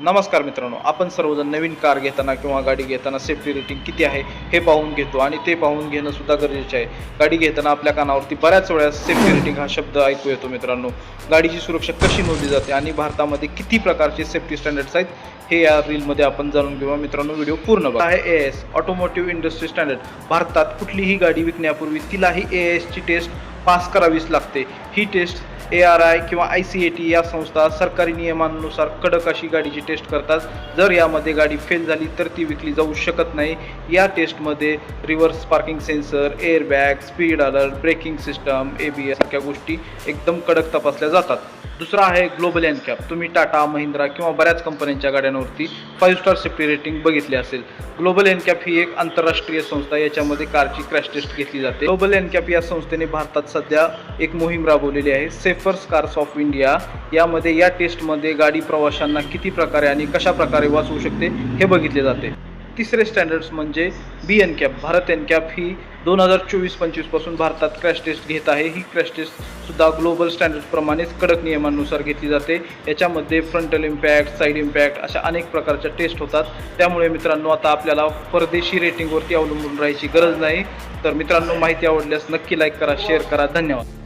नमस्कार मित्रांनो, आपण सर्वजण नवीन कार घेताना किंवा गाडी घेताना सेफ्टी रेटिंग किती आहे हे पाहून घेतो आणि ते पाहून घेणं सुद्धा गरजेचे आहे. गाडी घेताना आपल्या कानावरती बऱ्याच वेळा सेफ्टी रेटिंग हा शब्द ऐकू येतो मित्रांनो. गाडीची सुरक्षा कशी मोजली जाते आणि भारतामध्ये किती प्रकारचे सेफ्टी स्टँडर्ड्स आहेत हे या रीलमध्ये आपण जाणून घेऊया मित्रांनो. व्हिडिओ पूर्ण बघा. आहे AIS ऑटोमोटिव्ह इंडस्ट्री स्टँडर्ड. भारतात कुठलीही गाडी विकण्यापूर्वी तिलाही AISची टेस्ट पास करावीच लागते. ही टेस्ट ARI किंवा ICAT या संस्था सरकारी नियमांनुसार कडक अशी गाडीची टेस्ट करतात. जर यामध्ये गाडी फेल झाली तर ती विकली जाऊ शकत नाही. या टेस्टमध्ये reverse parking sensor, airbag, speed alert, braking system, ABS सारख्या गोष्टी एकदम कडक तपासल्या जातात. दुसरा आहे ग्लोबल NCAP. तुम्ही टाटा, महिंद्रा किंवा बऱ्याच कंपन्यांच्या गाड्यांवरती 5 स्टार सेफ्टी रेटिंग बघितली असेल. ग्लोबल NCAP ही एक आंतरराष्ट्रीय संस्था, याच्यामध्ये कारची क्रॅश टेस्ट घेतली जाते. ग्लोबल NCAP या संस्थेने भारतात सध्या एक मोहीम राबवलेली आहे, सेफर कार्स ऑफ इंडिया. यामध्ये या टेस्टमध्ये गाडी प्रवाशांना किती प्रकारे आणि कशा प्रकारे वाचवू शकते हे बघितले जाते. तिसरे स्टँडर्ड्स म्हणजे BNCAP. भारत NCAP ही 2024-25 पासून भारतात क्रॅश टेस्ट घेत आहे. ही क्रॅश टेस्ट सुद्धा ग्लोबल स्टँडर्ड्सप्रमाणेच कडक नियमांनुसार घेतली जाते. याच्यामध्ये फ्रंटल इम्पॅक्ट, साईड इम्पॅक्ट अशा अनेक प्रकारच्या टेस्ट होतात. त्यामुळे मित्रांनो आता आपल्याला परदेशी रेटिंगवरती अवलंबून राहायची गरज नाही. तर मित्रांनो, माहिती आवडल्यास नक्की लाईक करा, शेअर करा. धन्यवाद.